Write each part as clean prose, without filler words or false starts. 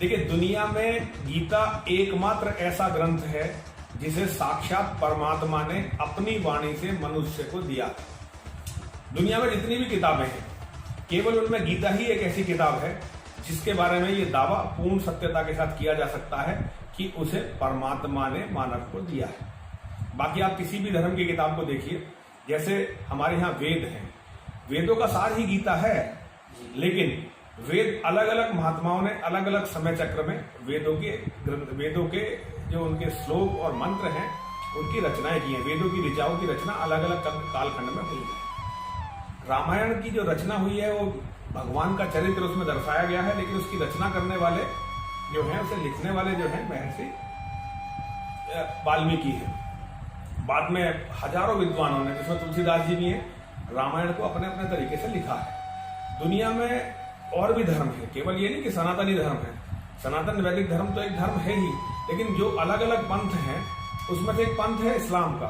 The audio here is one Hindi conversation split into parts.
देखिए, दुनिया में गीता एकमात्र ऐसा ग्रंथ है जिसे साक्षात परमात्मा ने अपनी वाणी से मनुष्य को दिया। दुनिया में जितनी भी किताबें हैं, केवल उनमें गीता ही एक ऐसी किताब है जिसके बारे में ये दावा पूर्ण सत्यता के साथ किया जा सकता है कि उसे परमात्मा ने मानव को दिया है। बाकी आप किसी भी धर्म की किताब को देखिए, जैसे हमारे यहाँ वेद हैं, वेदों का सार ही गीता है, लेकिन वेद अलग अलग महात्माओं ने अलग अलग समय चक्र में वेदों के जो उनके श्लोक और मंत्र हैं उनकी रचनाएं की हैं। वेदों की ऋचाओं की रचना अलग अलग कालखंड में हुई है। रामायण की जो रचना हुई है वो भगवान का चरित्र उसमें दर्शाया गया है, लेकिन उसकी रचना करने वाले जो हैं, उसे लिखने वाले जो हैं महर्षि वाल्मीकि है। बाद में हजारों विद्वानों ने, जिसमें तुलसीदास जी भी हैं, रामायण को अपने अपने तरीके से लिखा है। दुनिया में और भी धर्म है, केवल ये नहीं कि सनातनी धर्म है। सनातन वैदिक धर्म तो एक धर्म है ही, लेकिन जो अलग अलग पंथ हैं उसमें से एक पंथ है इस्लाम का।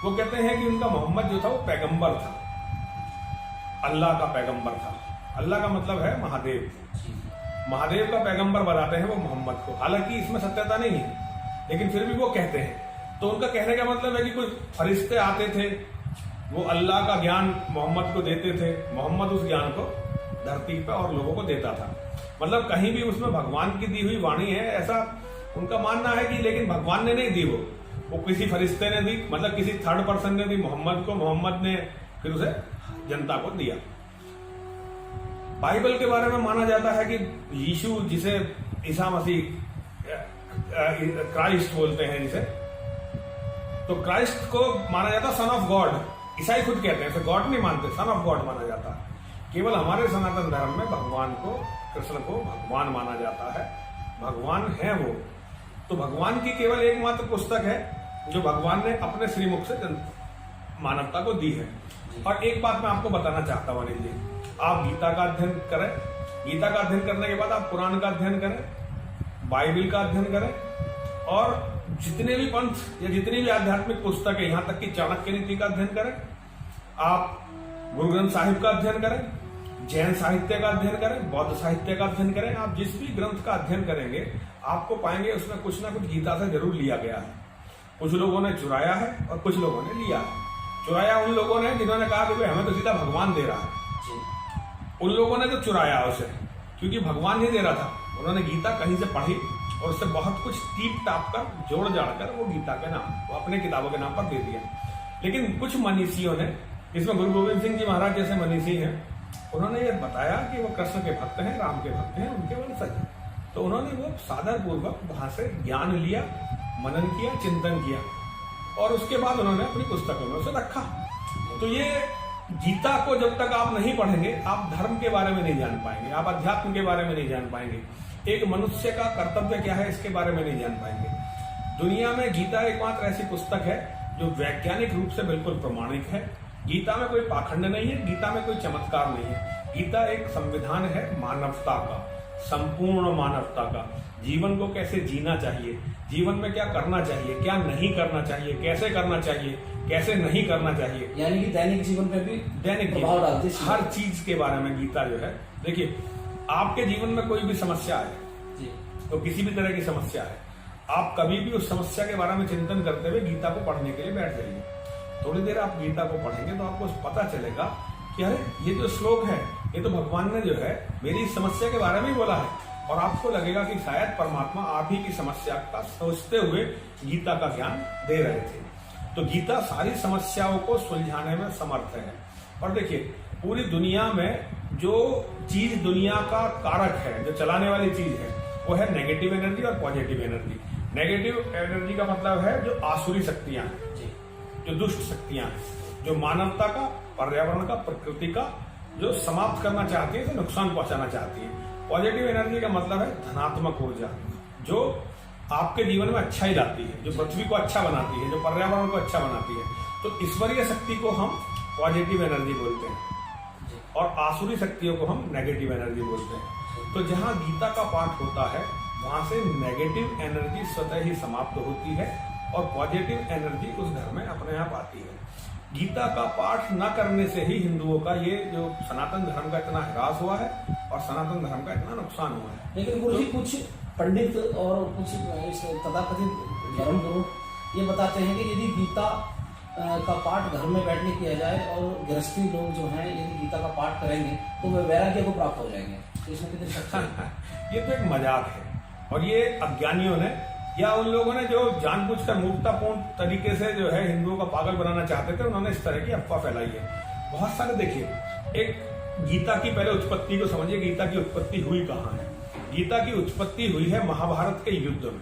वो कहते हैं कि उनका मोहम्मद जो था वो पैगंबर था, अल्लाह का पैगंबर था। अल्लाह का मतलब है महादेव। महादेव का पैगंबर बताते हैं वो मोहम्मद को। हालांकि इसमें सत्यता नहीं है, लेकिन फिर भी वो कहते हैं। तो उनका कहने का मतलब है कि कुछ फरिश्ते आते थे, वो अल्लाह का ज्ञान मोहम्मद को देते थे, मोहम्मद उस ज्ञान को धरती पर और लोगों को देता था। मतलब कहीं भी उसमें भगवान की दी हुई वाणी है, ऐसा उनका मानना है कि, लेकिन भगवान ने नहीं दी, वो किसी फरिश्ते ने दी, मतलब किसी थर्ड पर्सन ने दी मोहम्मद को, मोहम्मद ने फिर उसे जनता को दिया। बाइबल के बारे में माना जाता है कि यीशु, जिसे ईसा मसीह क्राइस्ट बोलते हैं जिसे, तो क्राइस्ट को माना जाता सन ऑफ गॉड। ईसाई खुद कहते हैं, गॉड नहीं मानते, सन ऑफ गॉड माना जाता है। केवल हमारे सनातन धर्म में भगवान को, कृष्ण को भगवान माना जाता है, भगवान है वो। तो भगवान की केवल एकमात्र पुस्तक है जो भगवान ने अपने श्रीमुख से मानवता को दी है। और एक बात मैं आपको बताना चाहता हूं, अनिल जी, आप गीता का अध्ययन करें, गीता का अध्ययन करने के बाद आप पुराण का अध्ययन करें, बाइबिल का अध्ययन करें, और जितने भी पंथ या जितनी भी आध्यात्मिक पुस्तक है, यहां तक कि चाणक्य नीति का अध्ययन करें, आप गुरु ग्रंथ साहिब का अध्ययन करें, जैन साहित्य का अध्ययन करें, बौद्ध साहित्य का अध्ययन करें। आप जिस भी ग्रंथ का अध्ययन करेंगे आपको पाएंगे उसमें कुछ ना कुछ गीता से जरूर लिया गया है। कुछ लोगों ने चुराया है और कुछ लोगों ने लिया है। चुराया उन लोगों ने जिन्होंने कहा कि भाई हमें तो सीधा भगवान दे रहा है, उन लोगों ने तो चुराया उसे, क्योंकि भगवान नहीं दे रहा था। उन्होंने गीता कहीं से पढ़ी और उससे बहुत कुछ टीप टाप कर, जोड़ जाड़ कर वो गीता के नाम, वो अपने किताबों के नाम पर दे दिया। लेकिन कुछ मनीषियों ने, जिसमें गुरु गोविंद सिंह जी महाराज जैसे मनीषी हैं, उन्होंने ये बताया कि वो कृष्ण के भक्त हैं, राम के भक्त हैं, उनके वंशज हैं। तो उन्होंने वो सादर पूर्वक वहां से ज्ञान लिया, मनन किया, चिंतन किया, और उसके बाद उन्होंने अपनी पुस्तकों में उसे रखा। तो ये गीता को जब तक आप नहीं पढ़ेंगे, आप धर्म के बारे में नहीं जान पाएंगे, आप अध्यात्म के बारे में नहीं जान पाएंगे, एक मनुष्य का कर्तव्य क्या है इसके बारे में नहीं जान पाएंगे। दुनिया में गीता एकमात्र ऐसी पुस्तक है जो वैज्ञानिक रूप से बिल्कुल प्रमाणिक है। गीता में कोई पाखंड नहीं है, गीता में कोई चमत्कार नहीं है। गीता एक संविधान है मानवता का, संपूर्ण मानवता का। जीवन को कैसे जीना चाहिए, जीवन में क्या करना चाहिए, क्या नहीं करना चाहिए, कैसे करना चाहिए, कैसे नहीं करना चाहिए, यानी कि दैनिक जीवन पे भी दैनिक प्रभाव डालती है। हर चीज के बारे में गीता जो है। देखिए, आपके जीवन में कोई भी समस्या है जी, तो किसी भी तरह की समस्या है, आप कभी भी उस समस्या के बारे में चिंतन करते हुए गीता को पढ़ने के लिए बैठ जाइए। थोड़ी देर आप गीता को पढ़ेंगे तो आपको पता चलेगा कि अरे ये जो श्लोक है ये तो भगवान ने जो है मेरी समस्या के बारे में ही बोला है, और आपको लगेगा कि शायद परमात्मा आप ही की समस्या का सोचते हुए गीता का ज्ञान दे रहे थे। तो गीता सारी समस्याओं को सुलझाने में समर्थ है। और देखिए, पूरी दुनिया में जो चीज दुनिया का कारक है, जो चलाने वाली चीज है, वो है नेगेटिव एनर्जी और पॉजिटिव एनर्जी। नेगेटिव एनर्जी का मतलब है जो आसुरी शक्तियां हैं, जो दुष्ट शक्तियां हैं, जो मानवता का, पर्यावरण का, प्रकृति का जो समाप्त करना चाहती है, तो नुकसान पहुंचाना चाहती है। पॉजिटिव एनर्जी का मतलब है धनात्मक ऊर्जा, जो आपके जीवन में अच्छाई लाती है, जो पृथ्वी को अच्छा बनाती है, जो पर्यावरण को अच्छा बनाती है। तो ईश्वरीय शक्ति को हम पॉजिटिव एनर्जी बोलते हैं और आसुरी शक्तियों को हम नेगेटिव एनर्जी बोलते हैं। तो जहां गीता का पाठ होता है वहां से नेगेटिव एनर्जी स्वतः ही समाप्त होती है और पॉजिटिव एनर्जी उस घर में अपने आप आती है। गीता का पाठ न करने से ही हिंदुओं का ये जो सनातन धर्म का इतना ह्रास हुआ है और सनातन धर्म का इतना नुकसान हुआ है। लेकिन गुरु जी कुछ पंडित और कुछ तथाकथित धर्मगुरु ये बताते हैं कि यदि गीता का पाठ घर में बैठ के किया जाए और गृहस्थी लोग जो हैं यदि गीता का पाठ करेंगे तो वे वैराग्य को प्राप्त हो जाएंगे, तो इसमें कितनी सच्चाई है? ये तो एक मजाक है, और ये अज्ञानियों ने या उन लोगों ने जो जानबूझकर मूर्खतापूर्ण तरीके से जो है हिंदुओं का पागल बनाना चाहते थे, उन्होंने इस तरह की अफवाह फैलाई है। बहुत सारे देखिए, एक गीता की पहले उत्पत्ति को समझिए, गीता की उत्पत्ति हुई कहाँ है? गीता की उत्पत्ति हुई है महाभारत के युद्ध में।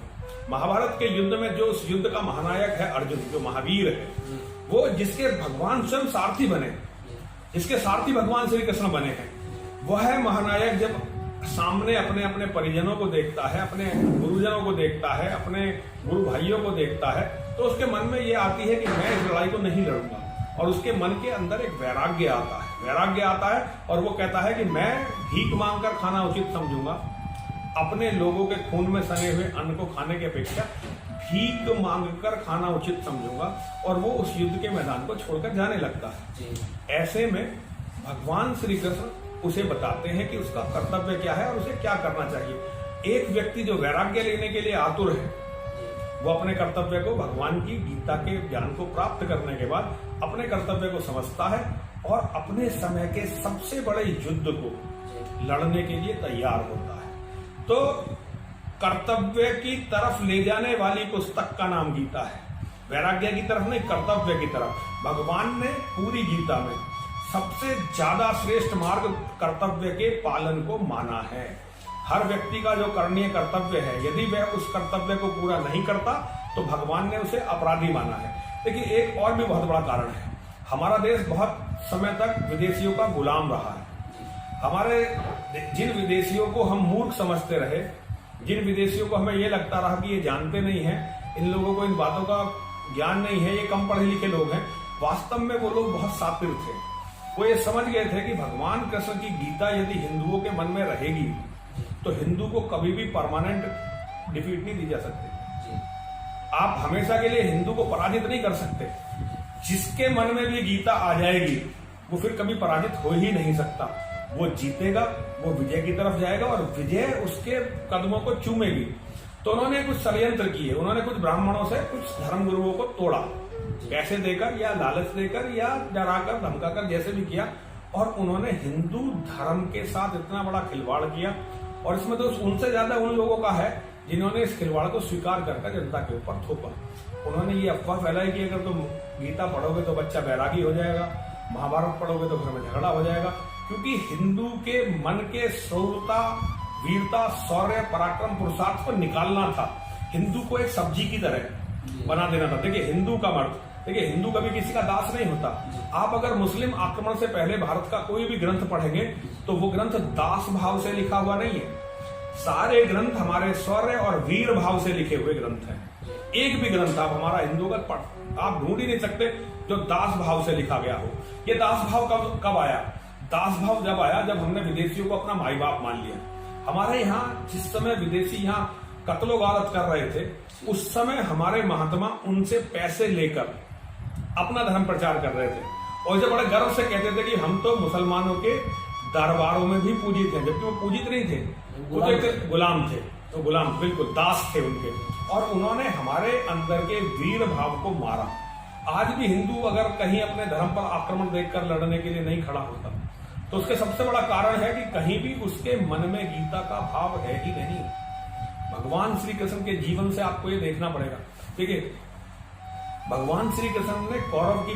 महाभारत के युद्ध में जो उस युद्ध का महानायक है अर्जुन, जो महावीर है, वो जिसके भगवान स्वयं सारथी बने, जिसके सारथी भगवान श्री कृष्ण बने हैं, वह है महानायक जब सामने अपने अपने परिजनों को देखता है, अपने गुरुजनों को देखता है, अपने गुरु भाइयों को देखता है, तो उसके मन में ये आती है कि मैं इस लड़ाई को नहीं लड़ूंगा, और उसके मन के अंदर एक वैराग्य आता है, वैराग्य आता है, और वो कहता है कि मैं भीख मांगकर खाना उचित समझूंगा, अपने लोगों के खून में सने हुए अन्न को खाने की अपेक्षा भीख मांगकर खाना उचित समझूंगा, और वो उस युद्ध के मैदान को छोड़कर जाने लगता है। ऐसे में भगवान श्री कृष्ण उसे बताते हैं कि उसका कर्तव्य क्या है और उसे क्या करना चाहिए। एक व्यक्ति जो वैराग्य लेने के लिए आतुर है, वो अपने कर्तव्य को भगवान की गीता के ज्ञान को प्राप्त करने के बाद अपने कर्तव्य को समझता है और अपने समय के सबसे बड़े युद्ध को लड़ने के लिए तैयार होता है। तो कर्तव्य की तरफ ले जाने वाली पुस्तक का नाम गीता है, वैराग्य की तरफ नहीं, कर्तव्य की तरफ। भगवान ने पूरी गीता में सबसे ज्यादा श्रेष्ठ मार्ग कर्तव्य के पालन को माना है। हर व्यक्ति का जो करणीय कर्तव्य है, यदि वह उस कर्तव्य को पूरा नहीं करता तो भगवान ने उसे अपराधी माना है। देखिए, एक और भी बहुत बड़ा कारण है, हमारा देश बहुत समय तक विदेशियों का गुलाम रहा है। हमारे जिन विदेशियों को हम मूर्ख समझते रहे, जिन विदेशियों को हमें ये लगता रहा कि ये जानते नहीं है, इन लोगों को इन बातों का ज्ञान नहीं है, ये कम पढ़े लिखे लोग हैं, वास्तव में वो लोग बहुत सातिर थे। वो ये समझ गए थे कि भगवान कृष्ण की गीता यदि हिंदुओं के मन में रहेगी तो हिंदू को कभी भी परमानेंट डिफीट नहीं दी जा सकती। आप हमेशा के लिए हिंदू को पराजित नहीं कर सकते। जिसके मन में भी गीता आ जाएगी वो फिर कभी पराजित हो ही नहीं सकता। वो जीतेगा, वो विजय की तरफ जाएगा और विजय उसके कदमों को चूमेगी। तो उन्होंने कुछ षड्यंत्र किए, उन्होंने कुछ ब्राह्मणों से कुछ धर्मगुरुओं को तोड़ा, पैसे देकर या लालच देकर या डराकर धमकाकर, जैसे भी किया, और उन्होंने हिंदू धर्म के साथ इतना बड़ा खिलवाड़ किया। और इसमें तो उनसे ज्यादा उन लोगों का है जिन्होंने इस खिलवाड़ को स्वीकार करके जनता के ऊपर थोपा। उन्होंने ये अफवाह फैलाई कि अगर तुम गीता पढ़ोगे तो बच्चा बैरागी हो जाएगा, महाभारत पढ़ोगे तो घर में झगड़ा हो जाएगा, क्योंकि हिंदू के मन के शौर्यता, वीरता, शौर्य, पराक्रम, पुरुषार्थ को निकालना था। हिंदू को एक सब्जी की तरह बना देना था। देखिए, हिंदू का मर्द, देखिए, हिंदू कभी किसी का दास नहीं होता। आप अगर मुस्लिम आक्रमण से पहले भारत का कोई भी ग्रंथ पढ़ेंगे तो वो ग्रंथ दास भाव से लिखा हुआ नहीं है। सारे ग्रंथ हमारे शौर्य और वीर भाव से लिखे हुए ग्रंथ हैं। एक भी ग्रंथ आप हमारा हिंदू का आप ढूंढ ही नहीं सकते जो दास भाव से लिखा गया हो। ये दास भाव कब आया? दास भाव जब आया जब हमने विदेशियों को अपना माई बाप मान लिया। हमारे यहाँ जिस समय विदेशी यहाँ कत्लो गारत कर रहे थे, उस समय हमारे महात्मा उनसे पैसे लेकर अपना धर्म प्रचार कर रहे थे, और जब बड़े गर्व से कहते थे कि हम तो मुसलमानों के दरबारों में भी पूजित हैं, जबकि वो पूजित नहीं थे, वो तो एक गुलाम थे। तो गुलाम बिल्कुल दास थे उनके, और उन्होंने हमारे अंदर के वीर भाव को मारा। आज भी हिंदू अगर कहीं अपने धर्म पर आक्रमण देखकर लड़ने के लिए नहीं खड़ा होता तो उसके सबसे बड़ा कारण है कि कहीं भी उसके मन में गीता का भाव है ही नहीं। भगवान श्री कृष्ण के जीवन से आपको ये देखना पड़ेगा। देखिए, भगवान श्री कृष्ण ने कौरव की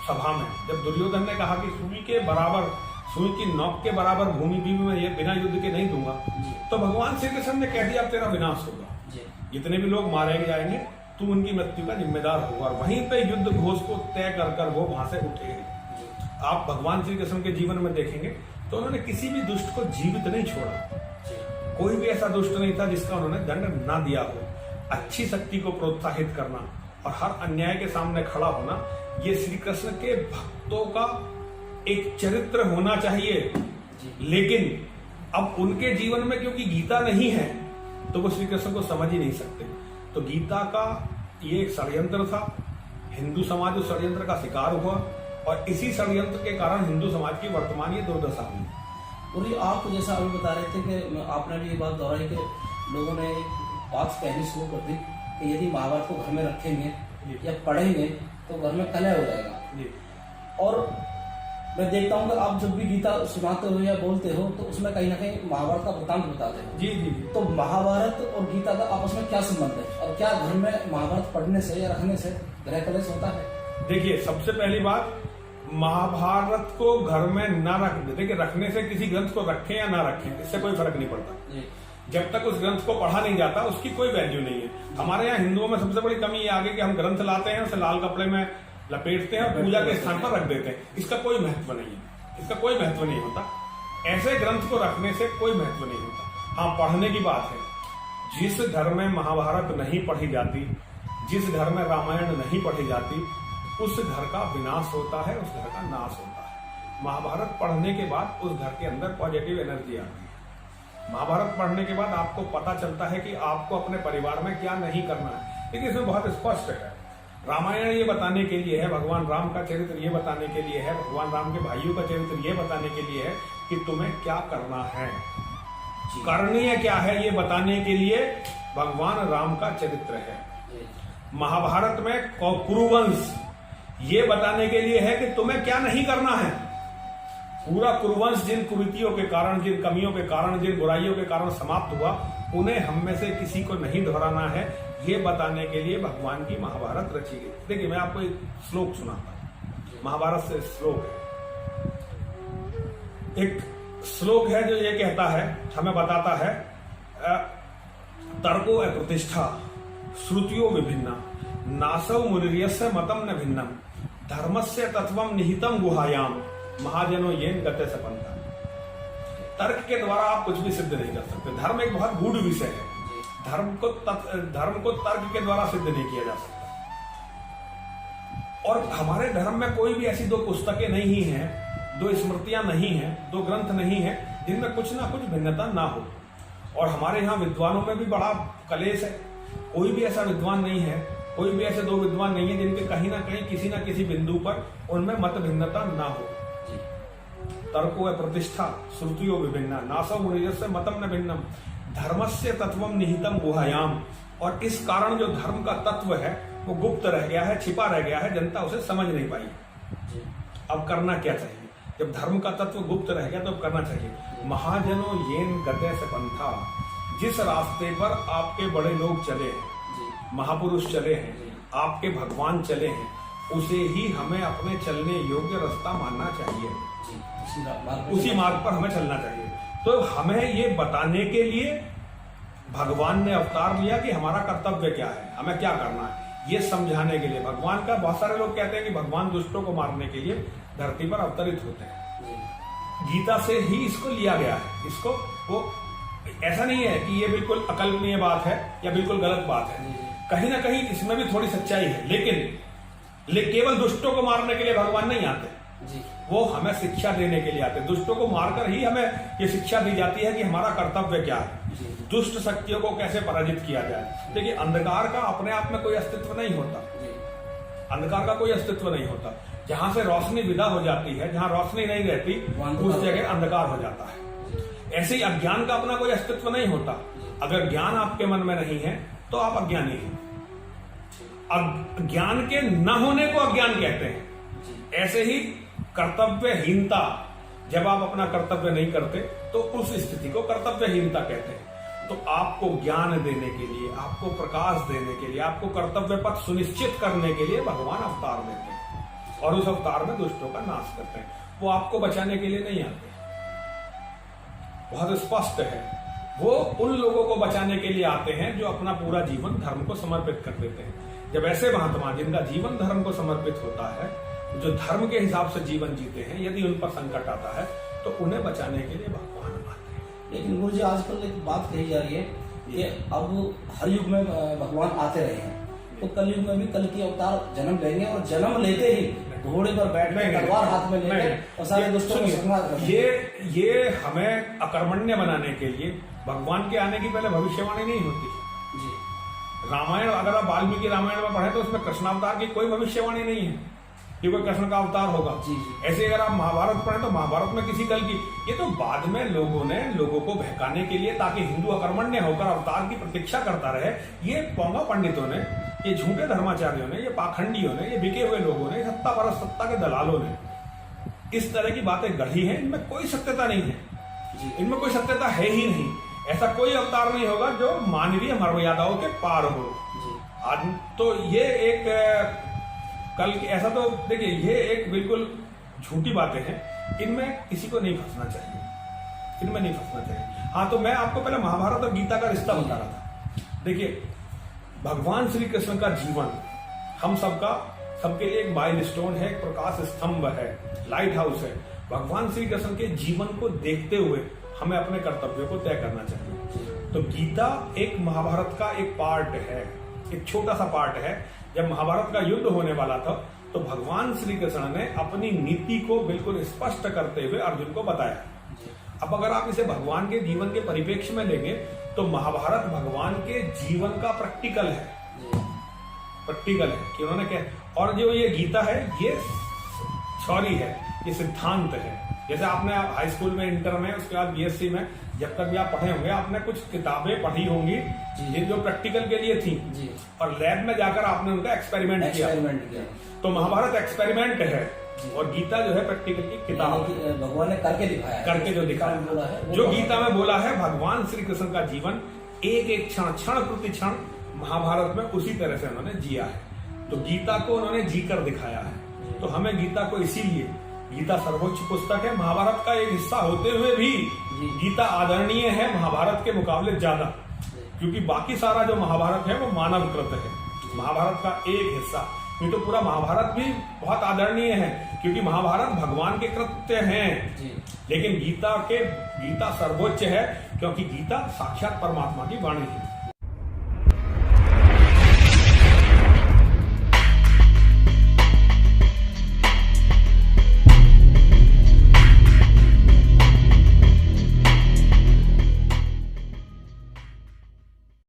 सभा में जब दुर्योधन ने कहा कि सुई के बराबर, सुई की नोक के बराबर भूमि भी मैं ये बिना युद्ध के नहीं दूंगा, तो भगवान श्री कृष्ण ने कह दिया अब तेरा विनाश होगा, जितने भी लोग मारे जाएंगे तू उनकी मृत्यु का जिम्मेदार होगा। और वहीं पे युद्ध घोष को तय कर वो वहां से उठे। आप भगवान श्री कृष्ण के जीवन में देखेंगे तो उन्होंने किसी भी दुष्ट को जीवित नहीं छोड़ा। कोई भी ऐसा दुष्ट नहीं था जिसका उन्होंने दंड ना दिया हो। अच्छी शक्ति को प्रोत्साहित करना और हर अन्याय के सामने खड़ा होना, ये श्री कृष्ण के भक्तों का एक चरित्र होना चाहिए। लेकिन अब उनके जीवन में क्योंकि गीता नहीं है तो वो श्री कृष्ण को समझ ही नहीं सकते। तो गीता का ये एक षड्यंत्र था। हिंदू समाज उस षड्यंत्र का शिकार हुआ और इसी षड्यंत्र के कारण हिंदू समाज की वर्तमान ये दुर्दशा हुई। और ये आप जैसा अभी बता रहे थे कि आपने भी ये बात दोहराई कि लोगों ने एक बात कहनी शुरू कर दी कि यदि महाभारत को घर में रखेंगे या पढ़ेंगे तो घर में कलह हो जाएगा। और मैं देखता हूँ कि आप जब भी गीता सुनाते हो या बोलते हो तो उसमें कहीं ना कहीं महाभारत का वृत्तांत बताते हो। जी जी। तो महाभारत और गीता का आपस में क्या संबंध है और क्या घर में महाभारत पढ़ने से या रखने से गृह कलेश होता है? देखिए, सबसे पहली बात, महाभारत को घर में ना रख दे। देखिए, रखने से किसी ग्रंथ को रखें या ना रखें इससे कोई फर्क नहीं पड़ता। जब तक उस ग्रंथ को पढ़ा नहीं जाता उसकी कोई वैल्यू नहीं है। हमारे यहाँ हिंदुओं में सबसे बड़ी कमी ये आ गई कि हम ग्रंथ लाते हैं, उसे लाल कपड़े में लपेटते हैं और पूजा के स्थान पर रख देते हैं। इसका कोई महत्व नहीं है, इसका कोई महत्व नहीं होता। ऐसे ग्रंथ को रखने से कोई महत्व नहीं होता। हाँ, पढ़ने की बात है। जिस घर में महाभारत नहीं पढ़ी जाती, जिस घर में रामायण नहीं पढ़ी जाती, उस घर का विनाश होता है, उस घर का नाश होता है। महाभारत पढ़ने के बाद उस घर के अंदर पॉजिटिव एनर्जी आती है। महाभारत पढ़ने के बाद आपको पता चलता है कि आपको अपने परिवार में क्या नहीं करना है। लेकिन इसमें बहुत स्पष्ट है। रामायण ये बताने के लिए है, भगवान राम का चरित्र ये बताने के लिए है, भगवान राम के भाइयों का चरित्र ये बताने के लिए है कि तुम्हें क्या करना है, करणीय क्या है, ये बताने के लिए भगवान राम का चरित्र है। महाभारत में कुरुवंश ये बताने के लिए है कि तुम्हें क्या नहीं करना है। पूरा कुरुवंश जिन कुरीतियों के कारण, जिन कमियों के कारण, जिन बुराइयों के कारण समाप्त हुआ, उन्हें हम में से किसी को नहीं दोहराना है, ये बताने के लिए भगवान की महाभारत रची गई। देखिए, मैं आपको एक श्लोक सुनाता हूं, महाभारत से श्लोक है। एक श्लोक है जो ये कहता है, हमें बताता है, तर्को अप्रतिष्ठा श्रुतियो विभिन्ना नासव मुनिर्यस्य मतम न भिन्नम धर्मस्य तत्वम निहितम गुहायाम महाजनो येन गते सपंथा। तर्क के द्वारा आप कुछ भी सिद्ध नहीं कर सकते। धर्म एक बहुत गूढ़ विषय है। धर्म को तर्क के द्वारा सिद्ध नहीं किया जा सकता। और हमारे धर्म में कोई भी ऐसी दो पुस्तकें नहीं हैं, दो स्मृतियां नहीं हैं, दो ग्रंथ नहीं हैं जिनमें कुछ ना कुछ भिन्नता ना हो। और हमारे यहाँ विद्वानों में भी बड़ा कलेश है। कोई भी ऐसा विद्वान नहीं है, कोई भी ऐसे दो विद्वान नहीं है जिनके कहीं ना कहीं किसी ना किसी बिंदु पर उनमें मत भिन्नता ना हो। तर्को प्रतिष्ठा श्रुतियो विभिन्ना नासव मुनिर्यस्य मतम न भिन्नम धर्मस्य तत्वम निहितम गुहायाम। और इस कारण जो धर्म का तत्व है वो गुप्त रह गया है, छिपा रह गया है, जनता उसे समझ नहीं पाई। अब करना क्या चाहिए? जब धर्म का तत्व गुप्त रह गया तो अब करना चाहिए। महाजनो येन गते सपंथा, जिस रास्ते पर आपके बड़े लोग चले हैं, महापुरुष चले हैं, आपके भगवान चले हैं, उसे ही हमें अपने चलने योग्य रास्ता मानना चाहिए। उसी मार्ग पर हमें चलना चाहिए। तो हमें ये बताने के लिए भगवान ने अवतार लिया कि हमारा कर्तव्य क्या है, हमें क्या करना है, ये समझाने के लिए। भगवान का, बहुत सारे लोग कहते हैं कि भगवान दुष्टों को मारने के लिए धरती पर अवतरित होते हैं। गीता से ही इसको लिया गया है। इसको वो ऐसा नहीं है कि ये बिल्कुल अकल्पनीय बात है या बिल्कुल गलत बात है। कहीं ना कहीं इसमें भी थोड़ी सच्चाई है। लेकिन केवल दुष्टों को मारने के लिए भगवान नहीं आते, वो हमें शिक्षा देने के लिए आते। दुष्टों को मारकर ही हमें ये शिक्षा दी जाती है कि हमारा कर्तव्य क्या है, दुष्ट शक्तियों को कैसे पराजित किया जाए। देखिए, अंधकार का अपने आप में कोई अस्तित्व नहीं होता। अंधकार का कोई अस्तित्व नहीं होता। जहां से रोशनी विदा हो जाती है, जहां रोशनी नहीं रहती, उस जगह अंधकार हो जाता है। ऐसे ही अज्ञान का अपना कोई अस्तित्व नहीं होता। अगर ज्ञान आपके मन में नहीं है तो आप अज्ञानी हैं। ज्ञान के न होने को अज्ञान कहते हैं। ऐसे ही कर्तव्यहीनता, जब आप अपना कर्तव्य नहीं करते तो उस स्थिति को कर्तव्यहीनता कहते हैं। तो आपको ज्ञान देने के लिए, आपको प्रकाश देने के लिए, आपको कर्तव्य पथ सुनिश्चित करने के लिए भगवान अवतार देते हैं और उस अवतार में दुष्टों का नाश करते हैं। वो आपको बचाने के लिए नहीं आते, बहुत स्पष्ट है। वो उन लोगों को बचाने के लिए आते हैं जो अपना पूरा जीवन धर्म को समर्पित कर देते हैं। जब ऐसे महात्मा जिनका जीवन धर्म को समर्पित होता है, जो धर्म के हिसाब से जीवन जीते हैं, यदि उन पर संकट आता है तो उन्हें बचाने के लिए भगवान आते हैं। लेकिन गुरु जी, आजकल एक बात कही जा रही है कि अब हर युग में भगवान आते रहे हैं, तो कलयुग में भी कल की अवतार जन्म लेंगे और जन्म लेते ही घोड़े पर बैठने, तलवार हाथ में लेंगे और सारे दुष्टों को संहार करेंगे। ये हमें अकर्मण्य बनाने के लिए, भगवान के आने की पहले भविष्यवाणी नहीं होती जी। रामायण, अगर आप वाल्मीकि रामायण में पढ़े तो उसमें कृष्णावतार की कोई भविष्यवाणी नहीं है। कि कोई कृष्ण का अवतार होगा। जी जी। ऐसे अगर आप महाभारत पढ़ें तो महाभारत में किसी कल की, ये तो बाद में लोगों ने लोगों को बहकाने के लिए, ताकि हिंदू अकर्मण्य होकर अवतार की प्रतीक्षा करता रहे, ये पौंगा पंडितों ने, ये झूठे धर्माचार्यों ने, ये पाखंडियों ने, ये बिके हुए लोगों ने, सत्ता परस्त सत्ता के दलालों ने इस तरह की बातें गढ़ी हैं। इनमें कोई सत्यता नहीं है, इनमें कोई सत्यता है ही नहीं। ऐसा कोई अवतार नहीं होगा जो मानवीय मर्यादाओं के पार हो। आज तो ये एक कल ऐसा, तो देखिए ये एक बिल्कुल झूठी बातें हैं, इनमें किसी को नहीं फंसना चाहिए, इनमें नहीं फंसना चाहिए। हाँ, तो मैं आपको पहले महाभारत और गीता का रिश्ता बता रहा था। देखिए, भगवान श्री कृष्ण का जीवन हम सबके लिए एक माइलस्टोन है, एक प्रकाश स्तंभ है, लाइट हाउस है। भगवान श्री कृष्ण के जीवन को देखते हुए हमें अपने कर्तव्यों को तय करना चाहिए। तो गीता एक महाभारत का एक पार्ट है, एक छोटा सा पार्ट है। जब महाभारत का युद्ध होने वाला था तो भगवान श्री कृष्ण ने अपनी नीति को बिल्कुल स्पष्ट करते हुए अर्जुन को बताया। अब अगर आप इसे भगवान के जीवन के परिप्रेक्ष्य में लेंगे तो महाभारत भगवान के जीवन का प्रैक्टिकल है, प्रैक्टिकल है कि उन्होंने क्या, और जो ये गीता है ये थ्योरी है, ये सिद्धांत है। जैसे आपने हाई स्कूल में, इंटर में, उसके बाद बीएससी में, जब तक भी आप पढ़े होंगे आपने कुछ किताबें पढ़ी होंगी जिन जो प्रैक्टिकल के लिए थी, और लैब में जाकर आपने उनका एक्सपेरिमेंट किया। तो महाभारत एक्सपेरिमेंट है और गीता जो है प्रैक्टिकल की किताब, भगवान ने करके दिखाया, करके जो दिखाया बोला है, जो गीता में बोला है। भगवान श्री कृष्ण का जीवन एक एक क्षण, क्षण प्रति क्षण महाभारत में उसी तरह से उन्होंने जिया है। तो गीता को उन्होंने जीकर दिखाया है। तो हमें गीता को, इसीलिए गीता सर्वोच्च पुस्तक है, महाभारत का एक हिस्सा होते हुए भी गीता आदरणीय है महाभारत के मुकाबले ज्यादा, क्योंकि बाकी सारा जो महाभारत है वो मानवकृत है, महाभारत का एक हिस्सा। नहीं तो पूरा महाभारत भी बहुत आदरणीय है, क्योंकि महाभारत भगवान के कृत्य हैं, लेकिन गीता सर्वोच्च है, क्योंकि गीता साक्षात परमात्मा की वाणी है।